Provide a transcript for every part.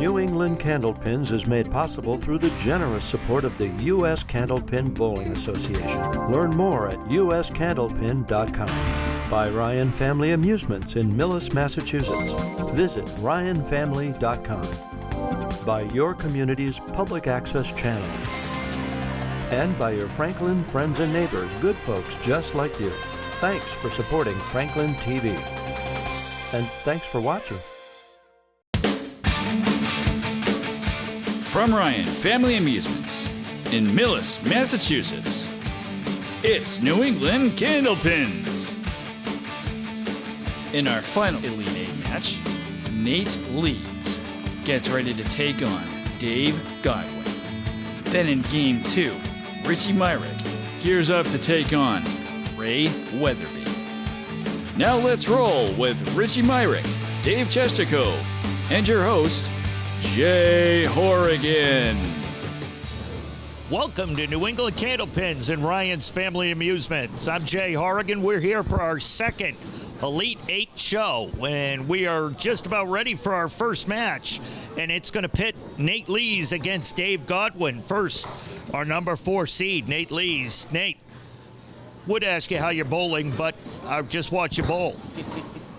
New England Candlepins is made possible through the generous support of the U.S. Candlepin Bowling Association. Learn more at uscandlepin.com. By Ryan Family Amusements in Millis, Massachusetts. Visit ryanfamily.com. By your community's public access channel. And by your Franklin friends and neighbors, good folks just like you. Thanks for supporting Franklin TV. And thanks for watching. From Ryan Family Amusements in Millis, Massachusetts, it's New England Candlepins. In our final Elite Eight match, Nate Lees gets ready to take on Dave Godwin. Then in Game 2, Richie Myrick gears up to take on Ray Wetherby. Now let's roll with Richie Myrick, Dave Chestercove, and your host, Jay Horrigan. Welcome to New England Candlepins and Ryan's Family Amusements. I'm Jay Horrigan. We're here for our second Elite Eight show, and we are just about ready for our first match, and it's going to pit Nate Lees against Dave Godwin. First, our number 4 seed, Nate Lees. Nate, would ask you how you're bowling, but I just watched you bowl.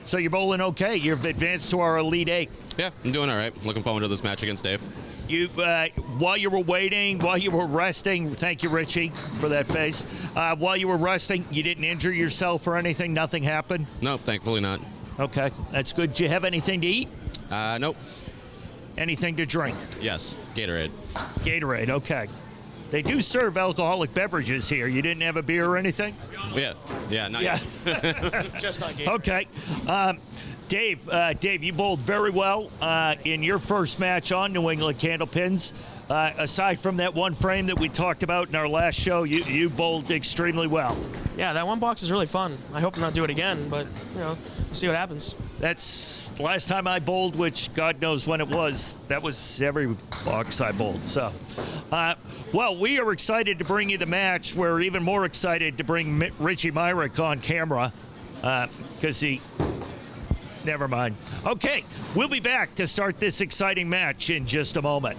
So you're bowling okay. You've advanced to our Elite Eight. Yeah, I'm doing all right. Looking forward to this match against Dave. You, while you were waiting, while you were resting, thank you, Richie, for that face. While you were resting, you didn't injure yourself or anything? Nothing happened? No, thankfully not. Okay, that's good. Do you have anything to eat? Nope. Anything to drink? Yes, Gatorade. Gatorade, okay. They do serve alcoholic beverages here. You didn't have a beer or anything? Yeah, not yet. Just not Gatorade. Okay. Dave, you bowled very well in your first match on New England Candlepins. Aside from that one frame that we talked about in our last show, you bowled extremely well. Yeah, that one box is really fun. I hope to not do it again, but, we'll see what happens. That's the last time I bowled, which God knows when it was. That was every box I bowled. So, well, we are excited to bring you the match. We're even more excited to bring Richie Myrick on camera because he... Never mind. Okay, we'll be back to start this exciting match in just a moment.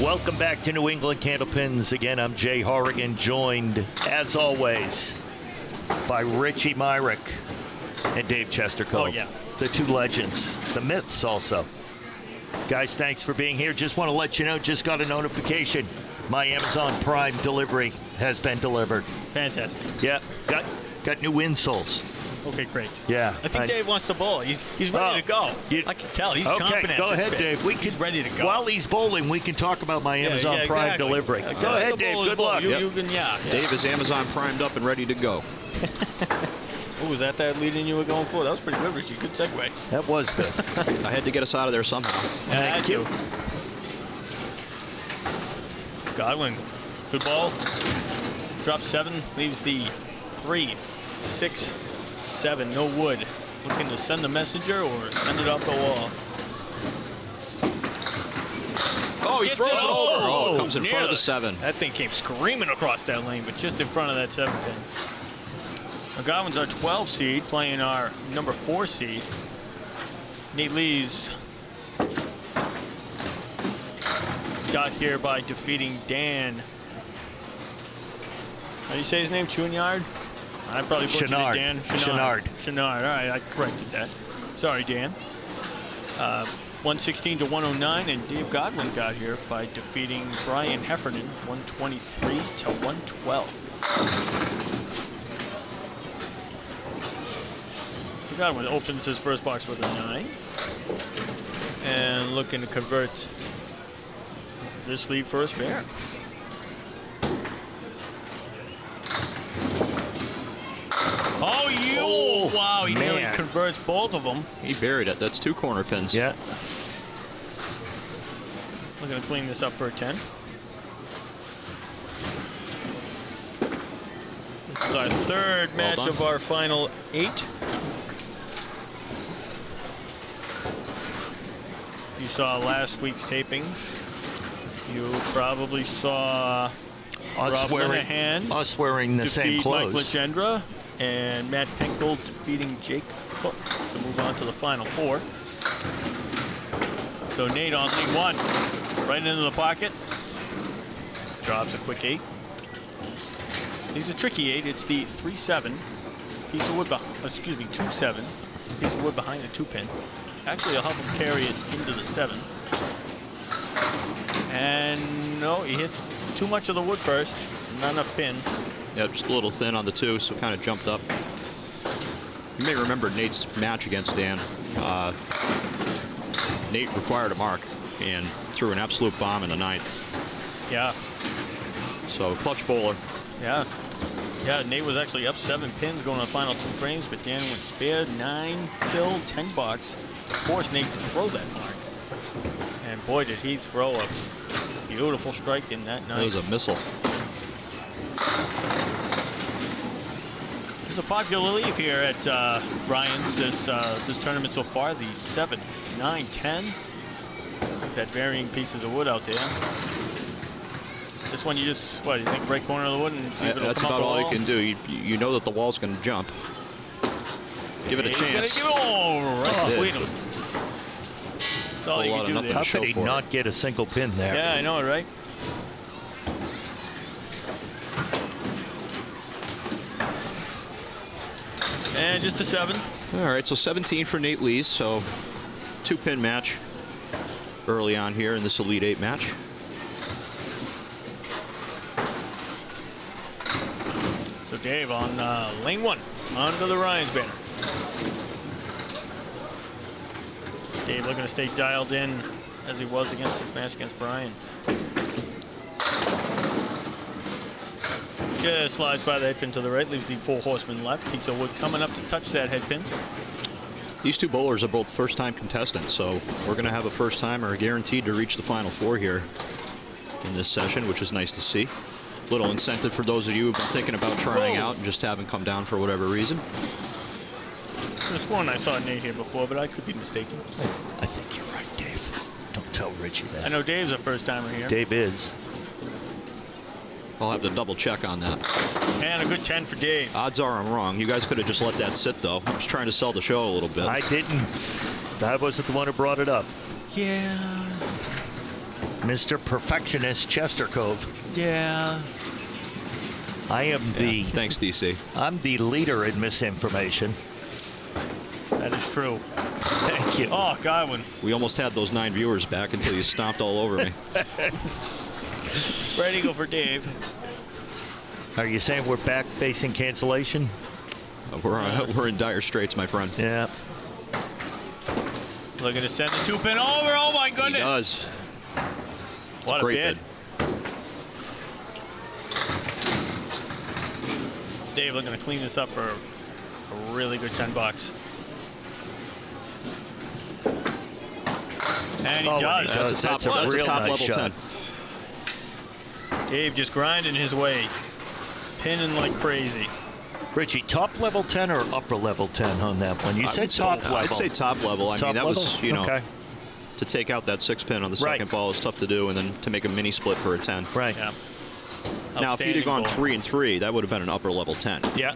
Welcome back to New England Candlepins. Again, I'm Jay Horrigan, joined, as always, by Richie Myrick and Dave Chestercove. Oh, yeah. The two legends, the myths also. Guys, thanks for being here. Just want to let you know, just got a notification. My Amazon Prime delivery has been delivered. Fantastic. Yeah, got new insoles. Okay, great. Yeah. I think Dave wants to bowl. He's ready to go. I can tell. He's chomping at Okay, go ahead, Dave. He's ready to go. While he's bowling, we can talk about my Amazon Prime exactly. delivery. Go ahead, Dave. Good luck. You can, Dave is Amazon primed up and ready to go. Oh, was that leading you were going for? That was pretty good, Richie. Good segue. That was good. I had to get us out of there somehow. Thank you. Godwin, good ball. Drop 7, leaves the 3, 6, 7. No wood. Looking to send the messenger or send it off the wall. Oh, he throws it over. Oh, it comes in front of the 7. That thing came screaming across that lane, but just in front of that 7 pin. Godwin's our 12 seed, playing our number 4 seed. Nate Lees got here by defeating Dan. How do you say his name? Chouinard? I probably butchered it, Dan. Chenard. Chenard. All right, I corrected that. Sorry, Dan. 116 to 109, and Dave Godwin got here by defeating Brian Heffernan, 123 to 112. Godwin opens his first box with a 9. And looking to convert this lead for a spare. Oh, wow, he nearly converts both of them. He buried it. That's 2 corner pins. Yeah. Looking to clean this up for a 10. This is our third match of our final 8. If you saw last week's taping, you probably saw Rob Linehan us wearing the same defeat clothes. Mike Legendra and Matt Pinkel defeating Jake Cook to move on to the Final Four. So Nate on lead 1, right into the pocket. Drops a quick 8. He's a tricky 8. It's the 3-7 piece of wood. 2-7 piece of wood behind the 2-pin. Actually, I'll help him carry it into the 7. And no, he hits too much of the wood first. Not enough pin. Yeah, just a little thin on the 2, so kind of jumped up. You may remember Nate's match against Dan. Nate required a mark and threw an absolute bomb in the 9th. Yeah. So clutch bowler. Yeah. Yeah, Nate was actually up 7 pins going to the final 2 frames, but Dan went spared 9 kill, 10 bucks to force Nate to throw that mark. And boy, did he throw a beautiful strike in that night. It was a missile. There's a popular leaf here at Ryan's this tournament so far. The 7, 9, 10. We've had varying pieces of wood out there. This one you just, what, you think right corner of the wood and see if it'll That's come up about the all wall? you can do. You know that the wall's going to jump. Give it a He's chance. Gonna give it right Oh, between them. That's all you Whole lot can of do nothing there. to show How could he for it. not get a single pin there? Yeah, I know it, right? And just a 7. All right, so 17 for Nate Lees. So 2-pin match early on here in this Elite 8 match. So Dave on lane 1, onto the Ryan's banner. Dave looking to stay dialed in as he was against his match against Brian. Just slides by the head pin to the right, leaves the 4 horsemen left. Piece of wood coming up to touch that head pin. These 2 bowlers are both first-time contestants, so we're going to have a first-timer guaranteed to reach the Final Four here in this session, which is nice to see. Little incentive for those of you who've been thinking about trying out and just haven't come down for whatever reason. There's one I saw Nate here before, but I could be mistaken. I think you're right, Dave. Don't tell Richie that. I know Dave's a first-timer here. Dave is. I'll have to double check on that. And a good 10 for Dave. Odds are I'm wrong. You guys could have just let that sit, though. I was trying to sell the show a little bit. I didn't. I wasn't the one who brought it up. Yeah. Mr. Perfectionist Chester Cove. Yeah. I am Thanks, DC. I'm the leader in misinformation. That is true. Thank you. Oh, Godwin. We almost had those 9 viewers back until you stomped all over me. Ready to go for Dave. Are you saying we're back facing cancellation? We're in dire straits, my friend. Yeah. Looking to send the 2-pin over. Oh, my goodness. He does. What a Great bid. bid. Dave looking to clean this up for a really good 10 bucks. And he does. That's a top real level nice shot. 10. Dave just grinding his way. Pinning like crazy. Richie, top level 10 or upper level 10 on that one? You said top level. I'd say top level. I Top mean, that level? was, you know, Okay. to take out that 6-pin on the Right. second ball is tough to do, and then to make a mini split for a 10. Right. Yeah. Now, if you'd have gone Outstanding 3 and 3, that would have been an upper level 10. Yeah.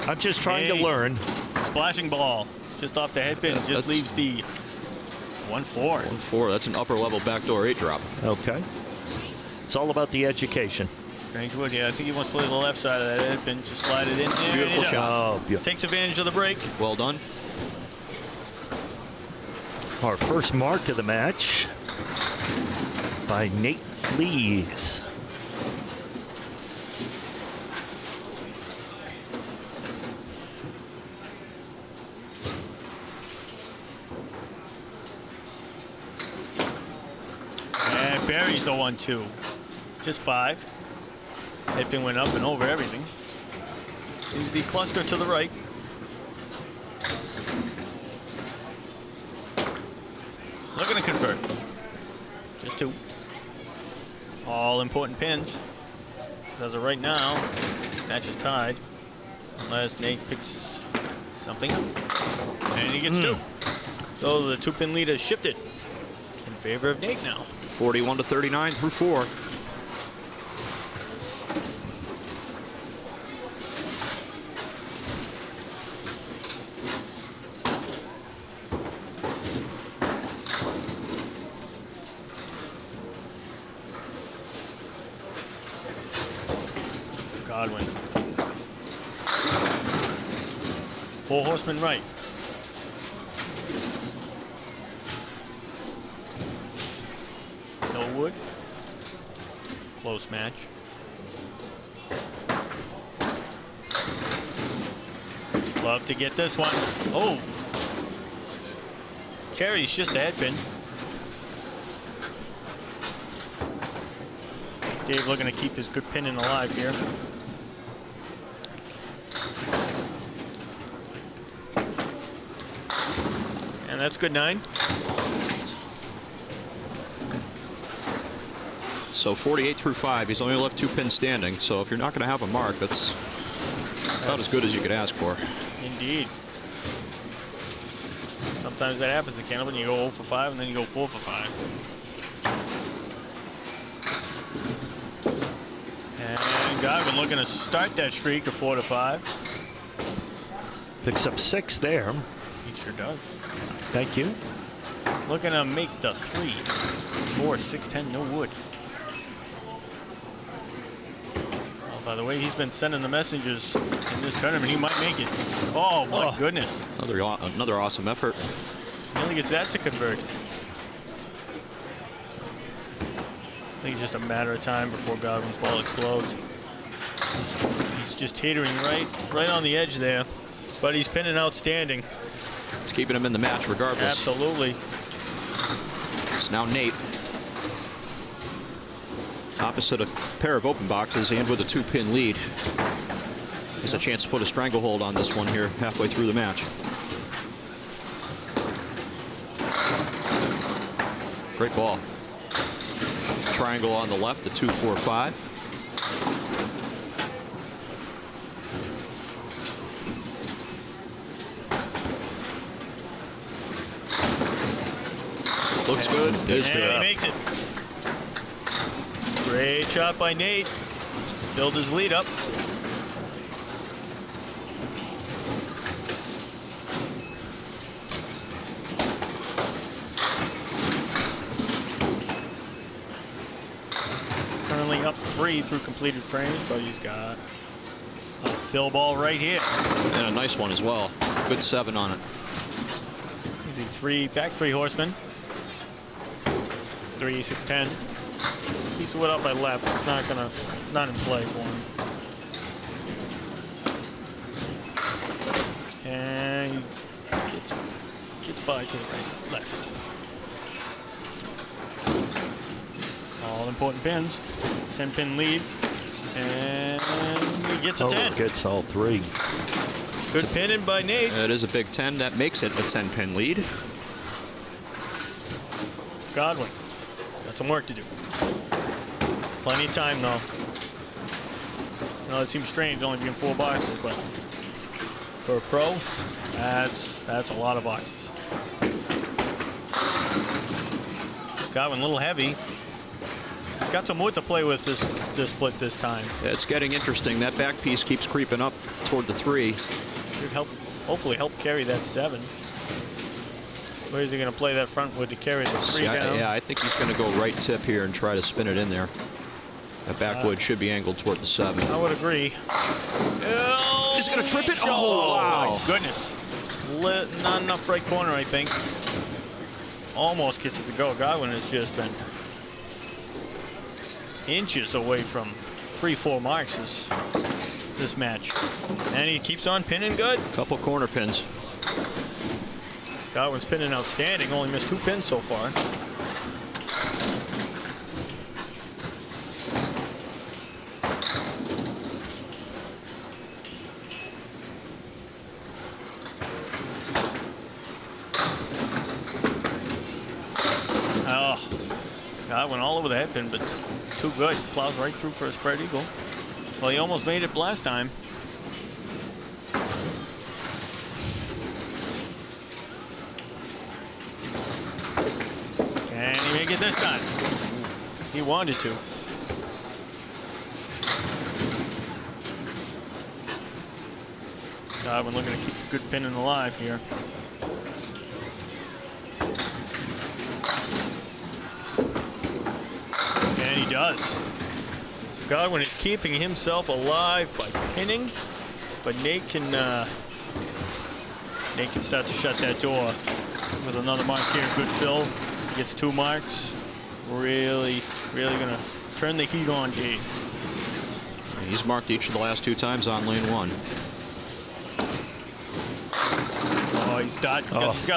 I'm just trying to Hey. learn. ball. Splashing ball. Just off the head pin. Just that's- leaves the 1-4. 4, that's an upper level backdoor 8 drop. Okay. It's all about the education. Strangewood, yeah, I think he wants to play the left side of that head pin. Just slide it in there. Beautiful and he does. shot. Oh, beautiful. Takes advantage of the break. Well done. Our first mark of the match by Nate Lees. And buries the 1-2. Just 5. Head pin went up and over everything. Leaves the cluster to the right. Looking to convert. Just 2. All important pins. As of right now, match is tied. Unless Nate picks something up. And he gets 2. So the 2-pin lead has shifted in favor of Nate now. 41-39 through 4. Godwin. 4 horsemen right. No wood. Close match. Love to get this one. Oh! Cherry's just a headpin. Dave looking to keep his good pinning alive here. And that's good 9. So 48 through 5. He's only left 2 pins standing. So if you're not going to have a mark, that's about as good as you could ask for. Indeed. Sometimes that happens in Candlepin. You go 0 for 5 and then you go 4 for 5. And Godwin looking to start that streak of 4 to 5. Picks up 6 there. He sure does. Thank you. Looking to make the 3, 4, 6, 10, no wood. Oh, by the way, he's been sending the messages in this tournament. He might make it. Oh, my goodness. Another awesome effort. Nearly gets that to convert. I think it's just a matter of time before Godwin's ball explodes. He's just teetering right on the edge there, but he's pinning outstanding. It's keeping him in the match regardless. Absolutely. It's now Nate. Opposite a pair of open boxes and with a 2-pin lead. Has a chance to put a stranglehold on this one here halfway through the match. Great ball. Triangle on the left, the 2, 4, 5. Looks good. And he makes it. Great shot by Nate. Build his lead up. Currently up 3 through completed frames, but he's got a fill ball right here. And a nice one as well. Good 7 on it. Easy back 3 horsemen. 3, 6, 10. Piece of wood up by left. It's not in play for him. And he gets by to the right, left. All important pins. 10-pin lead. And he gets a 10. Gets all 3. Good pinning by Nate. It is a big 10. That makes it a 10-pin lead. Godwin. He's got some work to do. Plenty of time, though. I know it seems strange only being 4 boxes, but for a pro, that's a lot of boxes. Godwin a little heavy. He's got some wood to play with this split this time. Yeah, it's getting interesting. That back piece keeps creeping up toward the 3. Should hopefully help carry that 7. Where is he going to play that front wood to carry the 3 down? Yeah, I think he's going to go right tip here and try to spin it in there. That back wood should be angled toward the 7. I would agree. Oh, he's going to trip it. Oh, wow. My goodness. Not enough right corner, I think. Almost gets it to go. Godwin has just been inches away from 3, 4 marks this match. And he keeps on pinning good. Couple corner pins. Godwin's pinning outstanding. Only missed 2 pins so far. Oh, Godwin all over the head pin, but too good. Plows right through for a spread eagle. Well, he almost made it last time. make it this time. He wanted to. Godwin looking to keep a good pin in alive here. And he does. So Godwin is keeping himself alive by pinning, but Nate can start to shut that door with another mark here. Good fill. He gets 2 marks. Really gonna turn the heat on, Dave. He's marked each of the last 2 times on lane 1. Oh, he's got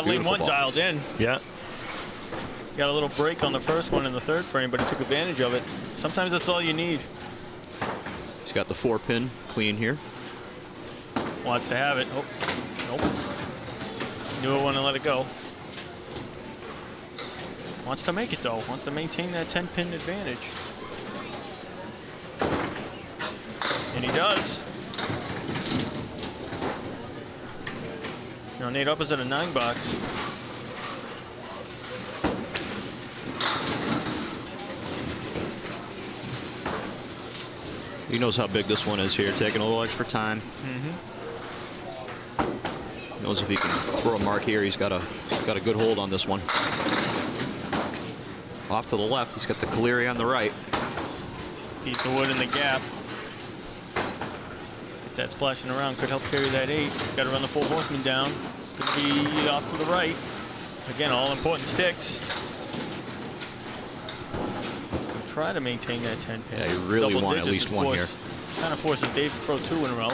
lane 1 ball. dialed in. Yeah. Got a little break on the first one in the 3rd frame, but he took advantage of it. Sometimes that's all you need. He's got the 4-pin clean here. Wants to have it. Oh, nope. Knew it, want to let it go. Wants to make it though. Wants to maintain that 10-pin advantage. And he does. Now Nate up is at a 9 box. He knows how big this one is here, taking a little extra time. Knows if he can throw a mark here, he's got a good hold on this one. Off to the left, he's got the Caleri on the right. Piece of wood in the gap. If that splashing around could help carry that 8. He's got to run the 4 horsemen down. It's going to be off to the right. Again, all important sticks. So try to maintain that 10 pin. Yeah, you really Double want at digits least one here. Kind of forces Dave to throw 2 in a row.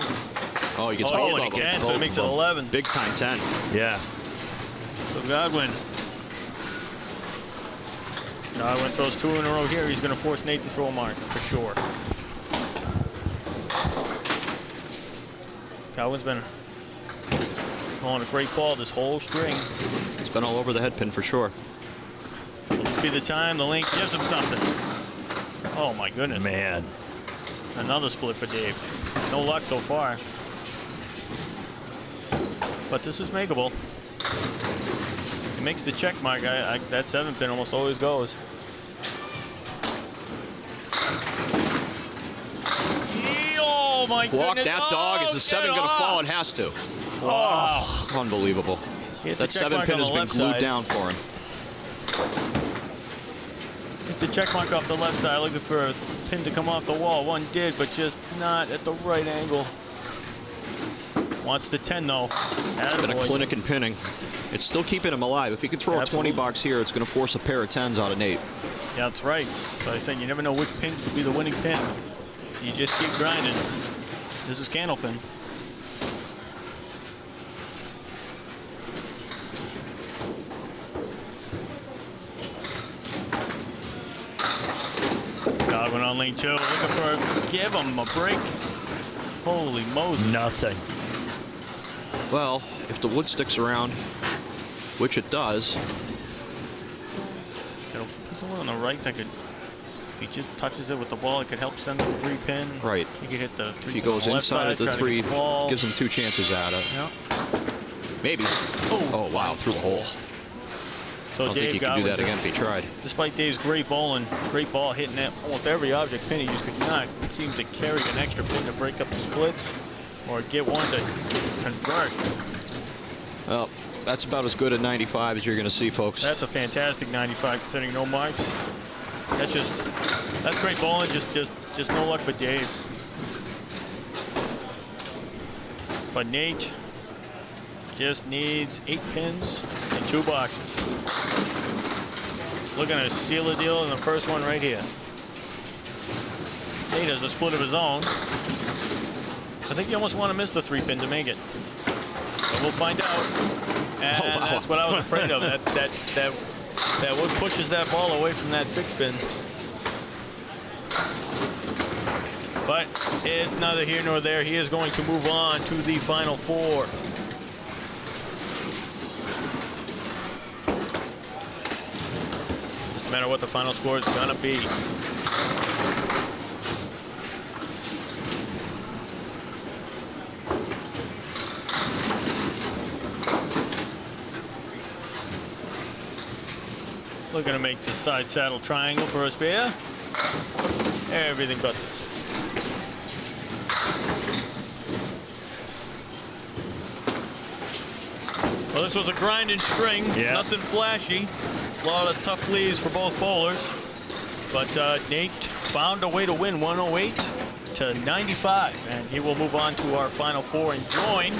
Oh, he gets Oh, both he of them. can, so it makes it 11. Big time 10. Yeah. So Godwin throws 2 in a row here. He's going to force Nate to throw a mark for sure. Godwin's been throwing a great ball this whole string. It's been all over the head pin for sure. This be the time. The link gives him something. Oh my goodness. Man. Another split for Dave. No luck so far. But this is makeable. He makes the check mark. That 7-pin almost always goes. Oh my goodness. Walk that dog. Is the 7 going to fall? It has to. Wow. Oh, unbelievable. Hit the That check 7-pin mark on has the been left glued side. down for him. Hit the check mark off the left side, looking for a pin to come off the wall. One did, but just not at the right angle. Wants the 10 though. It's been a clinic in pinning. It's still keeping him alive. If he can throw Absolutely. a 20 box here, it's going to force a pair of 10s out of Nate. Yeah, that's right. So I said you never know which pin could be the winning pin. You just keep grinding. This is Candlepin. Godwin on lane 2, looking for give him a break. Holy Moses. Nothing. Well, if the wood sticks around, which it does. There's one on the right that could, if he just touches it with the ball, it could help send the 3-pin. Right. He could hit the 3-pin. If he goes inside of the 3, gives him 2 chances at it. Yeah. Maybe. Oh, wow, through the hole. So I don't think he could do that again if he tried. Despite Dave's great bowling, great ball hitting that almost every object pin, he just could not seem to carry an extra pin to break up the splits or get one to convert. Well, that's about as good a 95 as you're going to see, folks. That's a fantastic 95 considering no marks. That's great bowling, just no luck for Dave. But Nate just needs 8 pins and 2 boxes. Looking to seal the deal in the first one right here. Nate has a split of his own. I think you almost want to miss the 3-pin to make it. But we'll find out. And wow. That's what I was afraid of. That wood pushes that ball away from that 6-pin. But it's neither here nor there. He is going to move on to the final 4. Doesn't matter what the final score is going to be. Looking to make the side saddle triangle for a spare. Everything but this. Well, this was a grinding string. Yeah. Nothing flashy. A lot of tough leaves for both bowlers. But Nate found a way to win 108 to 95. And he will move on to our final four and join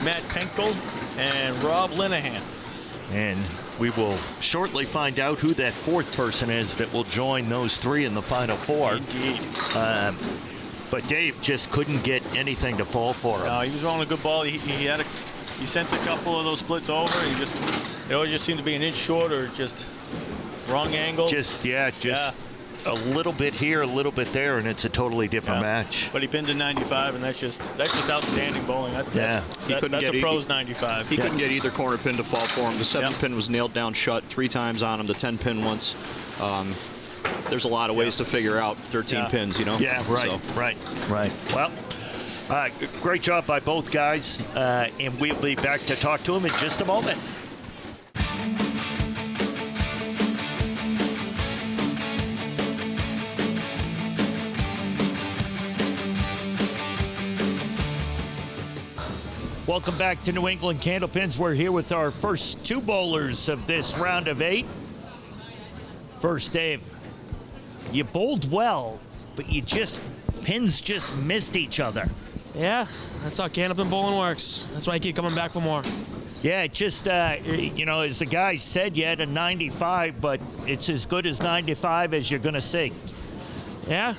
Matt Penkel and Rob Linehan. And we will shortly find out who that fourth person is that will join those three in the final four. Indeed. But Dave just couldn't get anything to fall for him. No, he was rolling a good ball. He sent a couple of those splits over. They always just seemed to be an inch short or just wrong angle. Just a little bit here, a little bit there, and it's a totally different match. But he pinned to 95, and that's just outstanding bowling. That's a pro's 95. He couldn't get either corner pin to fall for him. The 7 pin was nailed down shut 3 times on him. The 10 pin once. There's a lot of ways to figure out 13 pins, you know? Yeah, right, so. right. Well, great job by both guys, and we'll be back to talk to them in just a moment. Welcome back to New England Candlepins. We're here with our first 2 bowlers of this round of 8. First, Dave, you bowled well, but pins just missed each other. Yeah, that's how Candlepin bowling works. That's why I keep coming back for more. Yeah, it just, as the guy said, you had a 95, but it's as good as 95 as you're going to see. Yeah,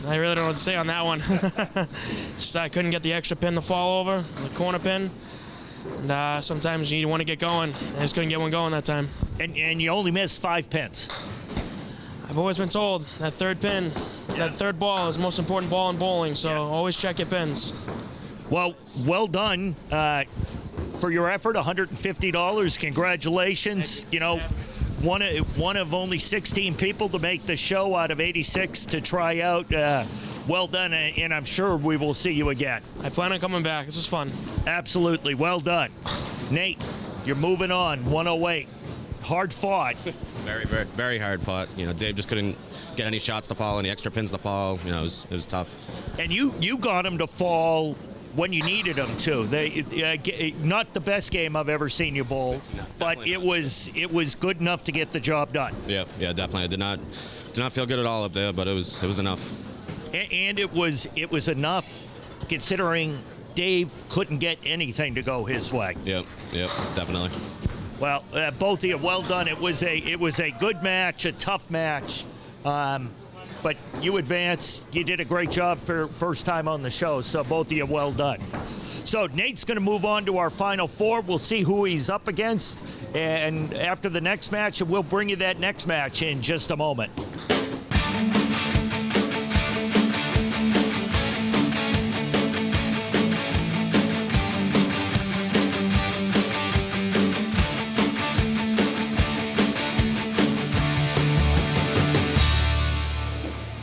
I really don't know what to say on that one. Just I couldn't get the extra pin to fall over, the corner pin. And sometimes you want to get going. I just couldn't get one going that time. And you only missed 5 pins. I've always been told that third pin, that third ball is the most important ball in bowling, so always check your pins. Well done for your effort, $150. Congratulations. One of only 16 people to make the show out of 86 to try out. Well done, and I'm sure we will see you again. I plan on coming back. This is fun. Absolutely. Well done. Nate, you're moving on, 108. Hard fought. Very, very, very hard fought. Dave just couldn't get any shots to fall, any extra pins to fall. It was tough. And you got him to fall when you needed them to. Not the best game I've ever seen you bowl, but it was good enough to get the job done. Yeah, definitely. I did not feel good at all up there, but it was enough. And it was enough considering Dave couldn't get anything to go his way. Yep, definitely. Well, both of you, well done. It was a good match, a tough match. But you advanced. You did a great job for first time on the show, so both of you, well done. So Nate's going to move on to our final 4. We'll see who he's up against, and after the next match, we'll bring you that next match in just a moment.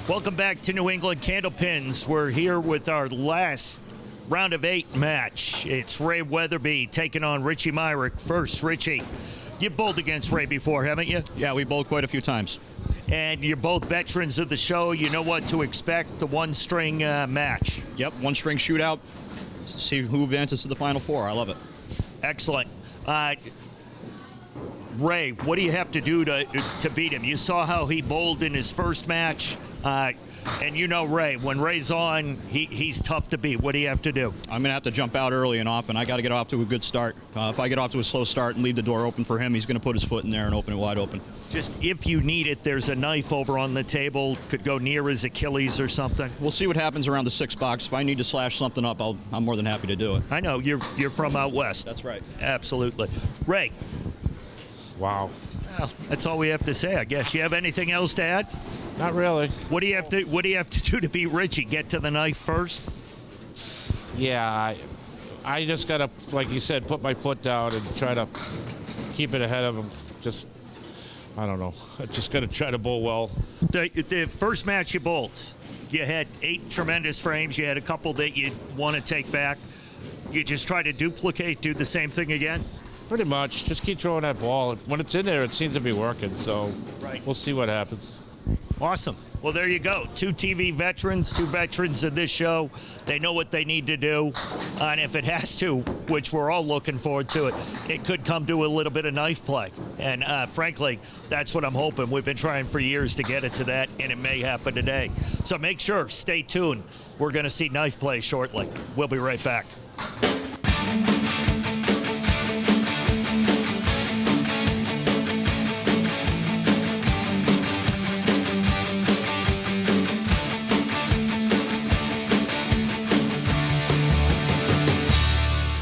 Welcome back to New England Candlepins. We're here with our last round of 8 match. It's Ray Weatherby taking on Richie Myrick. First, Richie, you bowled against Ray before, haven't you? Yeah, we bowled quite a few times. And you're both veterans of the show. You know what to expect, the one-string match. Yep, one-string shootout. See who advances to the final 4. I love it. Excellent. Ray, what do you have to do to beat him? You saw how he bowled in his first match. And you know Ray, when Ray's on, he's tough to beat. What do you have to do? I'm going to have to jump out early and often. I got to get off to a good start. If I get off to a slow start and leave the door open for him, he's going to put his foot in there and open it wide open. Just if you need it, there's a knife over on the table. Could go near his Achilles or something. We'll see what happens around the 6 box. If I need to slash something up, I'm more than happy to do it. I know, you're from out west. That's right. Absolutely. Ray. Wow. Well, that's all we have to say, I guess. You have anything else to add? Not really. What do you have to do to beat Richie? Get to the knife first? Yeah, I just gotta, like you said, put my foot down and try to keep it ahead of him. I don't know. I just gotta try to bowl well. The first match you bowled, you had 8 tremendous frames. You had a couple that you want to take back. You just try to duplicate, do the same thing again? Pretty much. Just keep throwing that ball. When it's in there, it seems to be working. So we'll see what happens. Awesome. Well, there you go. 2 TV veterans, 2 veterans of this show. They know what they need to do. And if it has to, which we're all looking forward to it could come to a little bit of knife play. And frankly, that's what I'm hoping. We've been trying for years to get it to that, and it may happen today. So make sure, stay tuned. We're going to see knife play shortly. We'll be right back.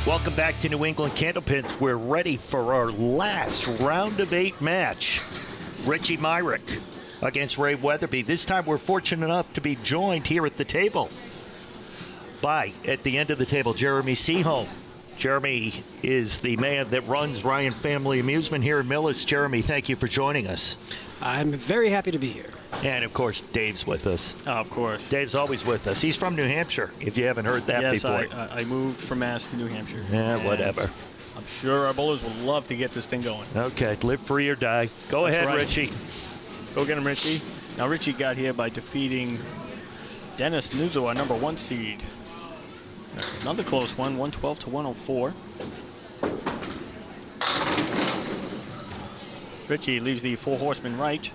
Welcome back to New England Candlepins. We're ready for our last round of 8 match. Richie Myrick against Ray Wetherby. This time we're fortunate enough to be joined here at the table by, at the end of the table, Jeremy Seaholm. Jeremy is the man that runs Ryan Family Amusement here in Millis. Jeremy, thank you for joining us. I'm very happy to be here. And, of course, Dave's with us. Oh, of course. Dave's always with us. He's from New Hampshire, if you haven't heard that before. Yes, I moved from Mass to New Hampshire. Yeah, whatever. I'm sure our bowlers would love to get this thing going. Okay, live free or die. Go ahead, right. Richie. Go get him, Richie. Now, Richie got here by defeating Dennis Nuzzo, our number 1 seed. Another close one, 112 to 104. Richie leaves the 4 horsemen right.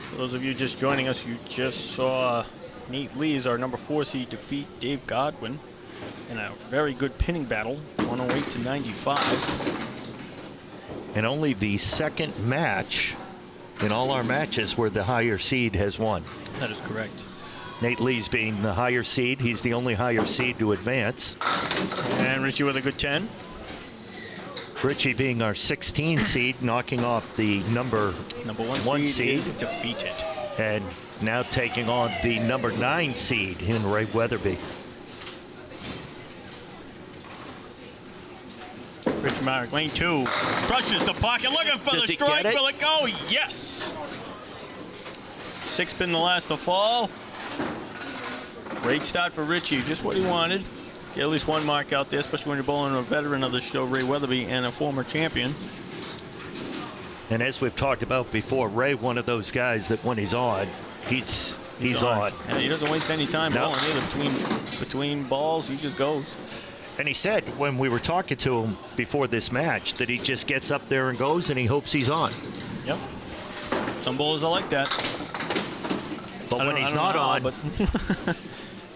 For those of you just joining us, you just saw Nate Lees, our number 4 seed, defeat Dave Godwin in a very good pinning battle, 108 to 95. And only the second match in all our matches where the higher seed has won. That is correct. Nate Lees being the higher seed. He's the only higher seed to advance. And Richie with a good 10. Richie being our 16 seed, knocking off the number 1 seed. Is defeated. And now taking on the number 9 seed in Ray Wetherby. Rich Myrick, lane 2. Crushes the pocket, looking for Does the he get strike. it? Will it go? Yes. 6 pin the last to fall. Great start for Richie, just what he wanted. Get at least 1 mark out there, especially when you're bowling a veteran of the show, Ray Wetherby, and a former champion. And as we've talked about before, Ray, one of those guys that when he's on, he's on. And he doesn't waste any time bowling either. Between balls, he just goes. And he said when we were talking to him before this match that he just gets up there and goes and he hopes he's on. Yep. Some bowlers are like that. But when he's not on,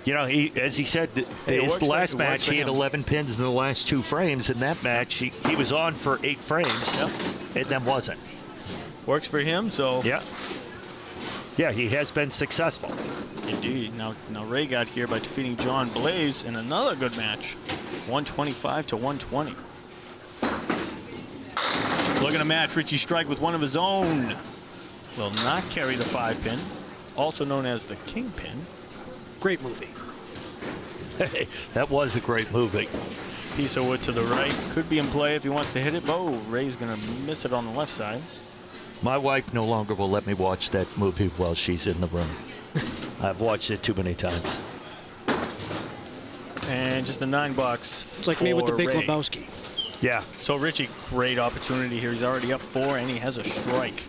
you know, as he said, his last match, he had 11 pins in the last 2 frames. In that match, he was on for 8 frames, and then wasn't. Works for him, so. Yeah, he has been successful. Indeed. Now Ray got here by defeating John Blaze in another good match, 125 to 120. Look at a match. Richie Strike with one of his own. Will not carry the 5 pin, also known as the Kingpin. Great movie. That was a great movie. Piece of wood to the right. Could be in play if he wants to hit it. Oh, Ray's going to miss it on the left side. My wife no longer will let me watch that movie while she's in the room. I've watched it too many times. And just a 9 bucks. It's like me with the Big Ray. Lebowski. Yeah. So Richie, great opportunity here. He's already up 4, and he has a strike.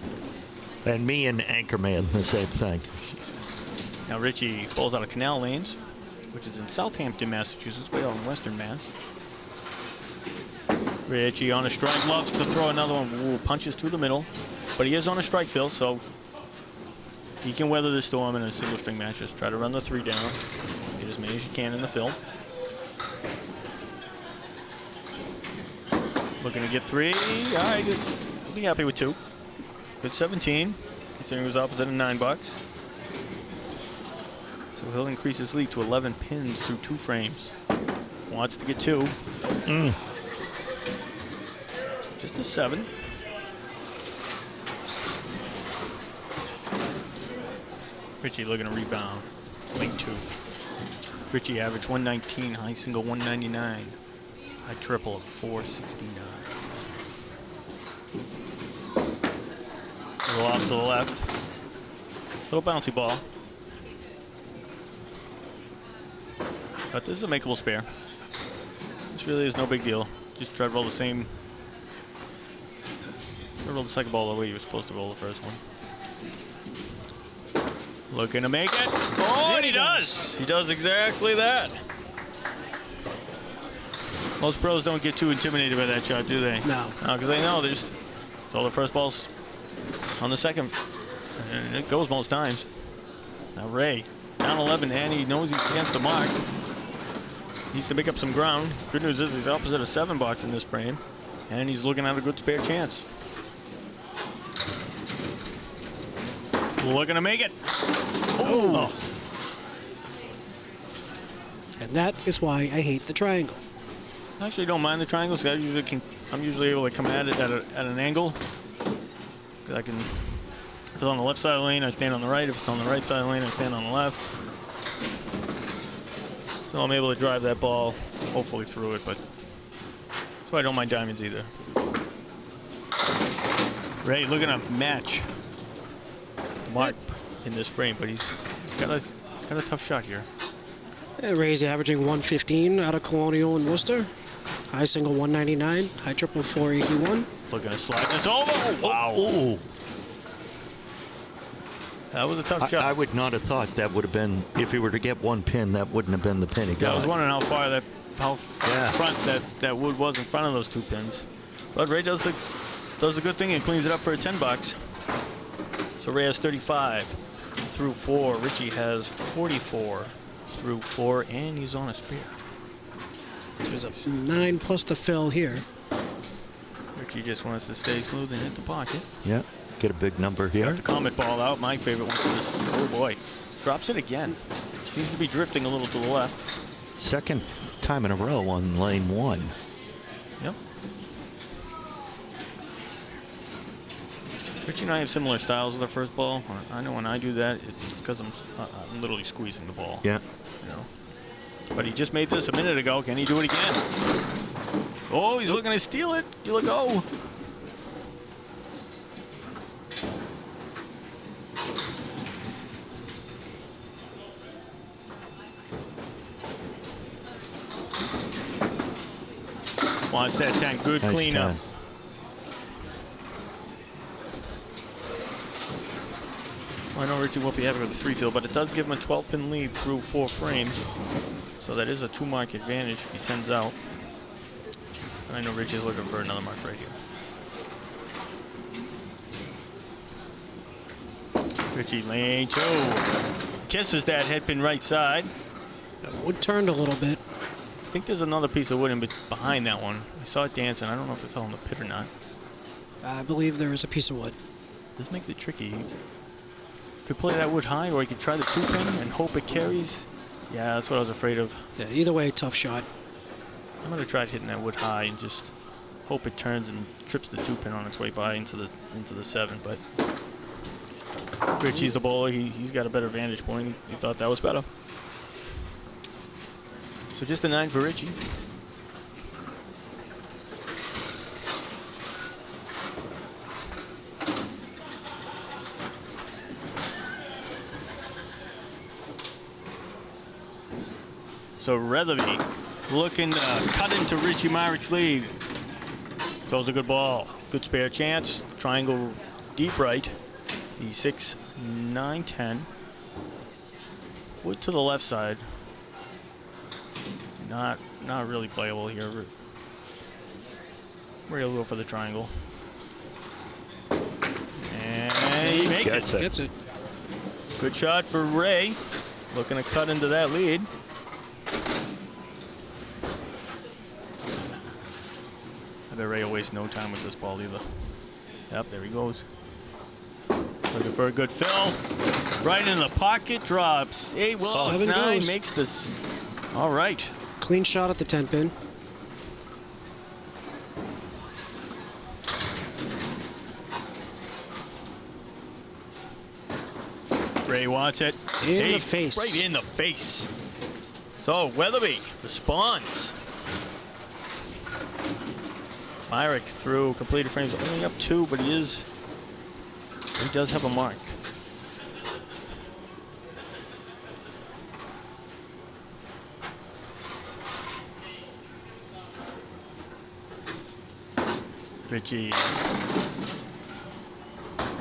And me and Anchorman, the same thing. Now Richie bowls out of Canal Lanes, which is in Southampton, Massachusetts, way out in Western Mass. Richie on a strike, loves to throw another one. Ooh, punches through the middle, but he is on a strike, Phil, so he can weather the storm in a single string match. Just try to run the 3 down, get as many as you can in the fill. Looking to get 3. All right, he'll be happy with 2. Good 17, considering he was opposite of 9 bucks. So he'll increase his lead to 11 pins through 2 frames. Wants to get 2. So just a 7. Richie looking to rebound. Lane 2. Richie average 119, high single 199. High triple of 469. A little off to the left. Little bouncy ball. But this is a makeable spare. This really is no big deal. Just try to roll the same. Roll the second ball the way you were supposed to roll the first one. Looking to make it. Oh, and he does. He does exactly that. Most pros don't get too intimidated by that shot, do they? No. Because they know it's all the first balls on the second. And it goes most times. Now Ray, down 11, and he knows he's against the mark. Needs to make up some ground. Good news is he's opposite a 7 box in this frame. And he's looking at a good spare chance. Looking to make it. Oh. And that is why I hate the triangle. I actually don't mind the triangles. I'm usually able to come at it at an angle. I can, if it's on the left side of the lane, I stand on the right. If it's on the right side of the lane, I stand on the left. So I'm able to drive that ball, hopefully through it, but that's why I don't mind diamonds either. Ray looking to match Mark in this frame, but he's got a tough shot here. Ray's averaging 115 out of Colonial and Worcester. High single 199, high triple 481. Looking to slide this over. Oh, wow. Oh. That was a tough shot. I would not have thought that would have been, if he were to get one pin, that wouldn't have been the pin he got. I was wondering how far front that wood was in front of those 2 pins. But Ray does the good thing and cleans it up for a 10 box. So Ray has 35 through 4. Richie has 44 through 4, and he's on a spare. There's a 9 plus the fill here. Richie just wants to stay smooth and hit the pocket. Yeah, get a big number He's here. got the comet ball out. My favorite one for this. Oh boy, drops it again. Seems to be drifting a little to the left. Second time in a row on lane 1. Yep. Richie and I have similar styles with our first ball. I know when I do that, it's because I'm literally squeezing the ball. Yeah. You know. But he just made this a minute ago. Can he do it again? Oh, he's looking to steal it. You look, oh. Wants that 10. Good Nice cleanup. 10. I know Richie won't be happy with the 3 field, but it does give him a 12-pin lead through 4 frames. So that is a 2-mark advantage if he 10s out. And I know Richie's looking for another mark right here. Richie, lane 2. Kisses that head pin right side. Wood turned a little bit. I think there's another piece of wood behind that one. I saw it dancing. I don't know if it fell in the pit or not. I believe there is a piece of wood. This makes it tricky. You could play that wood high, or you could try the 2-pin and hope it carries. Yeah, that's what I was afraid of. Yeah, either way, tough shot. I'm going to try hitting that wood high and just hope it turns and trips the 2-pin on its way by into the 7. But Richie's the bowler. He's got a better vantage point. He thought that was better. So just a 9 for Richie. So Wetherby looking to cut into Richie Myrick's lead. Throws a good ball. Good spare chance. Triangle deep right. The 6, 9, 10. Wood to the left side. Not really playable here. We're gonna go for the triangle. And he makes it. Gets it. Good shot for Ray. Looking to cut into that lead. I bet Ray will waste no time with this ball either. Yep, there he goes. Looking for a good fill. Right in the pocket, drops. 8, well, 7 9 goes. makes this. All right. Clean shot at the 10-pin. Ray wants it. In the face. Right in the face. So Weatherby responds. Myrick through completed frames, only up 2, but he does have a mark. Richie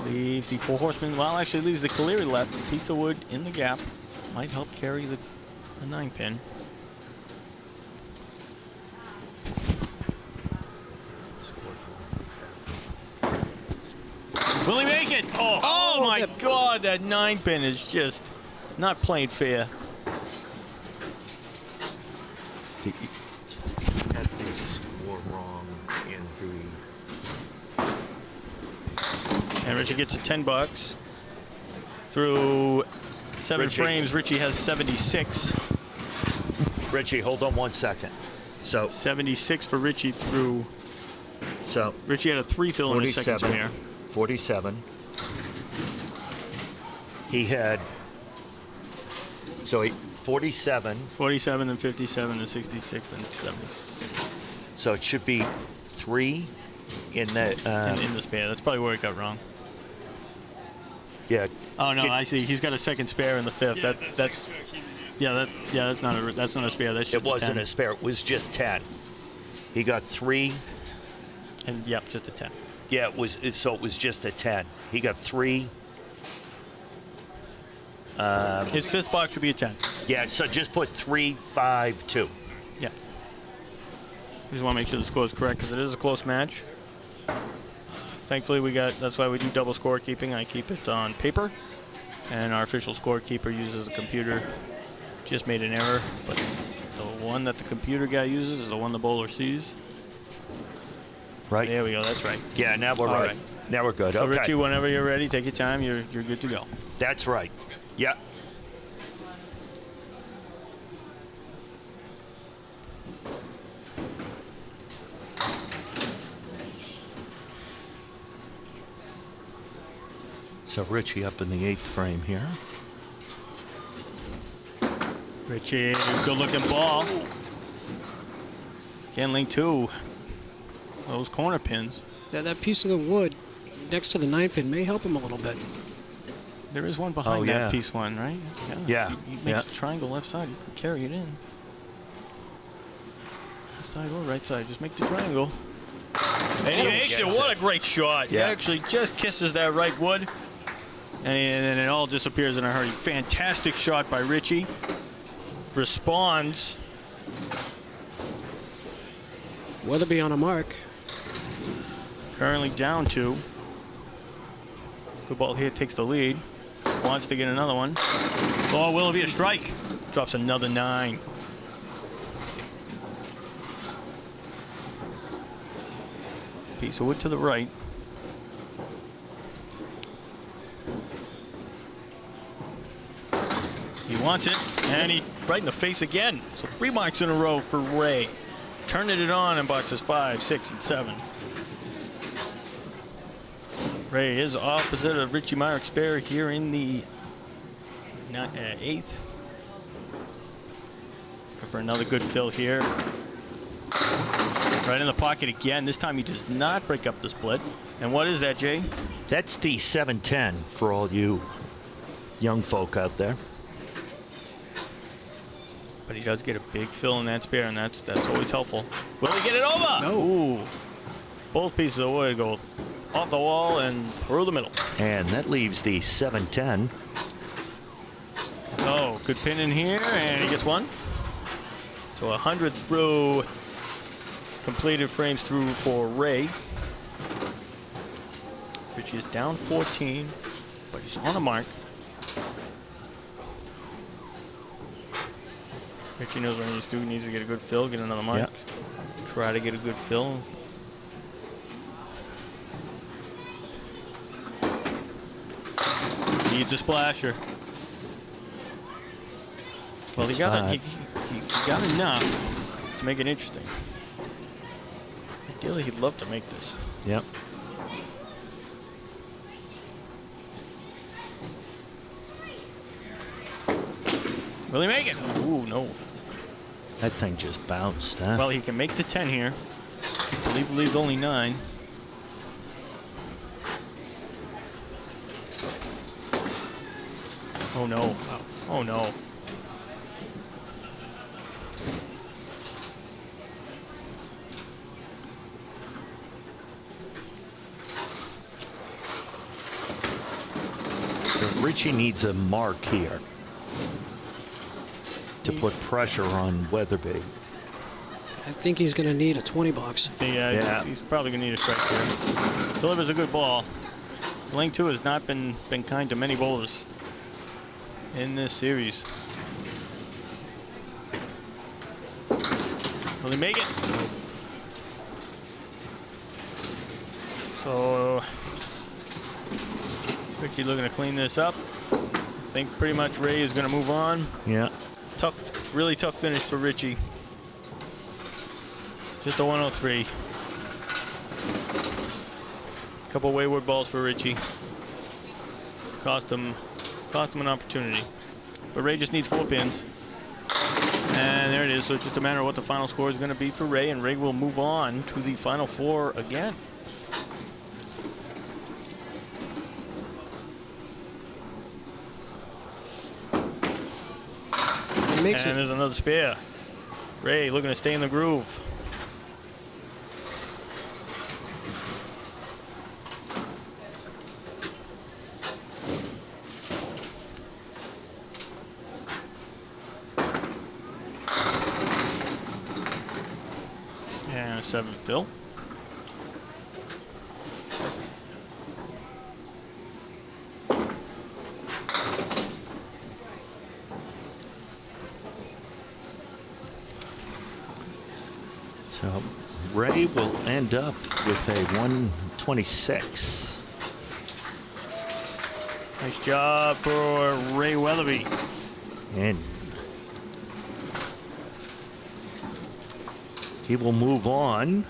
leaves the 4 horsemen. Well, actually leaves the Caleri left. A piece of wood in the gap. Might help carry the 9-pin. Will he make it? Oh my God, that 9-pin is just not playing fair. Had the score wrong in the. And Richie gets a $10. Through 7 Richie. frames, Richie has 76. Richie, hold on 1 second. So 76 for Richie through. So Richie had a 3 fill in his second spare. 47. He had. So 47. 47 and 57 and 66 and 76. So it should be 3 in the. In the spare. That's probably where it got wrong. Yeah. Oh no, I see. He's got a second spare in the 5th. That's that's not a spare. That's just It wasn't 10. a spare. It was just 10. He got 3. And yep, just a 10. Yeah, it was. So it was just a 10. He got 3. His 5th box should be a 10. Yeah. So just put 3, 5, 2. Yeah. Just want to make sure the score is correct because it is a close match. Thankfully, that's why we do double scorekeeping. I keep it on paper, and our official scorekeeper uses the computer. Just made an error, but the one that the computer guy uses is the one the bowler sees. Right. There we go. That's right. Yeah. Now we're All right. right. Now we're good. So Okay. Richie, whenever you're ready, take your time. You're good to go. That's right. Yeah. So Richie up in the 8th frame here. Richie, good looking ball. Handling 2. Those corner pins. Yeah, that piece of the wood next to the 9-pin may help him a little bit. There is one behind yeah. that piece one, right? Yeah. He makes a triangle left side. You could carry it in. Left side or right side. Just make the triangle. And he makes it. What a great shot. Yeah. He actually just kisses that right wood. And it all disappears in a hurry. Fantastic shot by Richie. Responds. Weatherby on a mark. Currently down 2. Good ball here, takes the lead. Wants to get another one. Oh, will it be a strike? Drops another 9. Piece of wood to the right. He wants it, and he right in the face again. So 3 marks in a row for Ray. Turning it on in boxes 5, 6, and 7. Ray is opposite of Richie Myrick spare here in the 8th. For another good fill here. Right in the pocket again. This time he does not break up the split. And what is that, Jay? That's the 710 for all you young folk out there. But he does get a big fill in that spare, and that's always helpful. Will he get it over? No. Ooh. Both pieces of wood go off the wall and through the middle. And that leaves the 710. Oh, good pin in here, and he gets one. So 100 through, completed frames through for Ray. Richie is down 14, but he's on a mark. Richie knows what he needs to do. He needs to get a good fill, get another mark. Yep. Try to get a good fill. Needs a splasher. Well, he got enough to make it interesting. Ideally, he'd love to make this. Yep. Will he make it? Ooh, no. That thing just bounced, huh? Well, he can make the 10 here. I believe the lead's only 9. Oh, no. Oh, no. Richie needs a mark here to put pressure on Weatherby. I think he's going to need a 20 bucks. Yeah. He's probably going to need a strike here. Delivers a good ball. Lane 2 has not been kind to many bowlers in this series. Will he make it? So Richie looking to clean this up. I think pretty much Ray is going to move on. Yeah. Tough, really tough finish for Richie. Just a 103. Couple wayward balls for Richie. Cost him an opportunity. But Ray just needs 4 pins. And there it is. So it's just a matter of what the final score is going to be for Ray, and Ray will move on to the final 4 again. He makes and it. there's another spare. Ray looking to stay in the groove. And a 7 fill. So Ray will end up with a 126. Nice job for Ray Wetherby. And he will move on,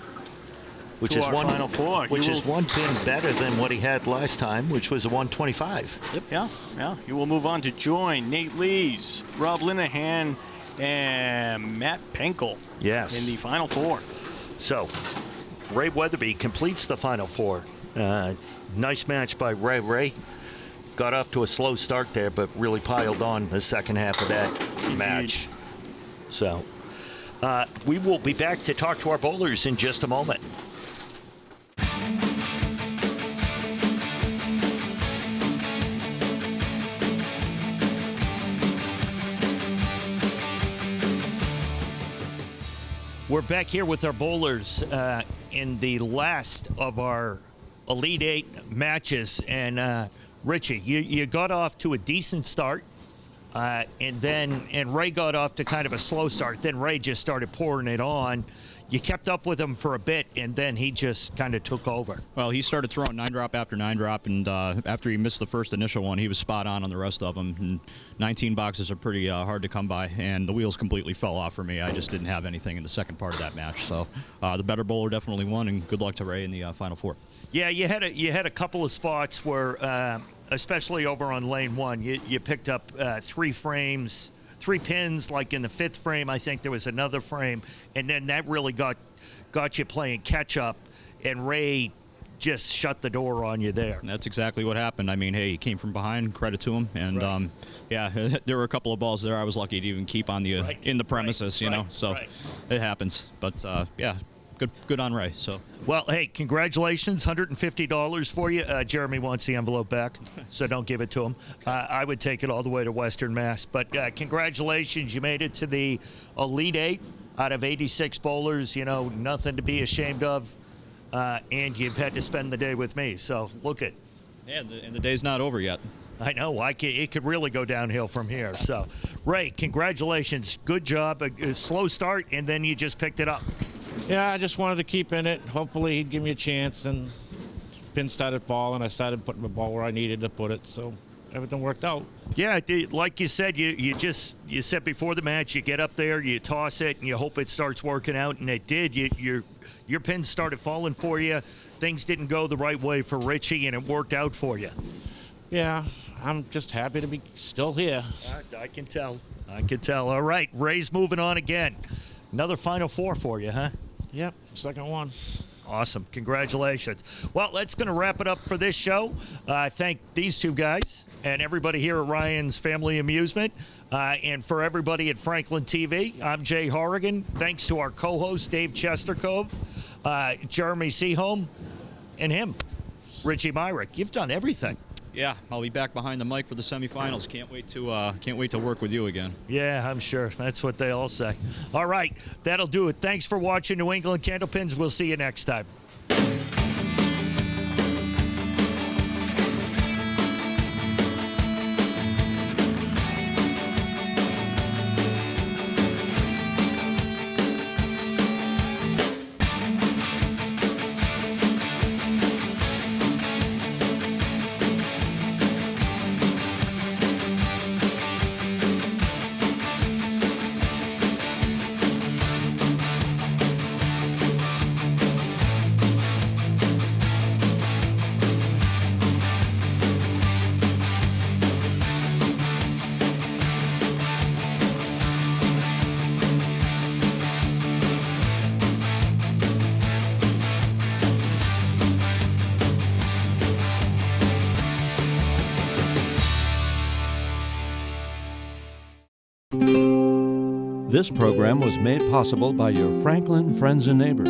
which To is our one final 4. which is 1 pin better than what he had last time, which was a 125. Yep. Yeah. You will move on to join Nate Lees, Rob Linehan, and Matt Penkel. Yes. In the final 4. So Ray Weatherby completes the final 4. Nice match by Ray. Ray got off to a slow start there, but really piled on the second half of that match. So we will be back to talk to our bowlers in just a moment. We're back here with our bowlers in the last of our Elite 8 matches. And Richie, you got off to a decent start. And Ray got off to kind of a slow start. Then Ray just started pouring it on. You kept up with him for a bit, and then he just kind of took over. Well, he started throwing 9-drop after 9-drop, and after he missed the first initial one, he was spot on the rest of them. And 19 boxes are pretty hard to come by, and the wheels completely fell off for me. I just didn't have anything in the second part of that match. So the better bowler definitely won, and good luck to Ray in the final 4. Yeah, you had a couple of spots where, especially over on lane 1, you picked up 3 frames. 3 pins, like in the 5th frame. I think there was another frame, and then that really got you playing catch up, and Ray just shut the door on you there. That's exactly what happened. I mean, hey, he came from behind, credit to him, and right. Yeah, there were a couple of balls there I was lucky to even keep on the in the premises, you know, so it happens. But yeah, good on Ray. So. Well, hey, congratulations, $150 for you. Jeremy wants the envelope back, so don't give it to him. I would take it all the way to Western Mass. But congratulations, you made it to the Elite 8 out of 86 bowlers. You know, nothing to be ashamed of. And you've had to spend the day with me, so look it. Yeah, and the day's not over yet. I know. It could really go downhill from here. So, Ray, congratulations. Good job. A slow start, and then you just picked it up. Yeah, I just wanted to keep in it. Hopefully he'd give me a chance, and pin started falling. I started putting the ball where I needed to put it, so everything worked out. Yeah, like you said, you said before the match, you get up there, you toss it, and you hope it starts working out, and it did. Your pins started falling for you. Things didn't go the right way for Richie, and it worked out for you. Yeah, I'm just happy to be still here. I can tell. All right, Ray's moving on again. Another final 4 for you, huh? Yep, second one. Awesome. Congratulations. Well, that's going to wrap it up for this show. Thank these 2 guys and everybody here at Ryan's Family Amusement. And for everybody at Franklin TV, I'm Jay Horrigan. Thanks to our co-host, Dave Chestercove, Jeremy Seaholm, and him, Richie Myrick. You've done everything. Yeah, I'll be back behind the mic for the semifinals. Can't wait to work with you again. Yeah, I'm sure. That's what they all say. All right, that'll do it. Thanks for watching New England Candlepins. We'll see you next time. This program was made possible by your Franklin friends and neighbors,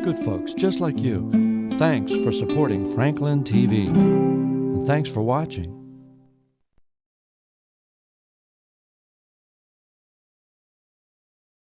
good folks just like you. Thanks for supporting Franklin TV. And thanks for watching.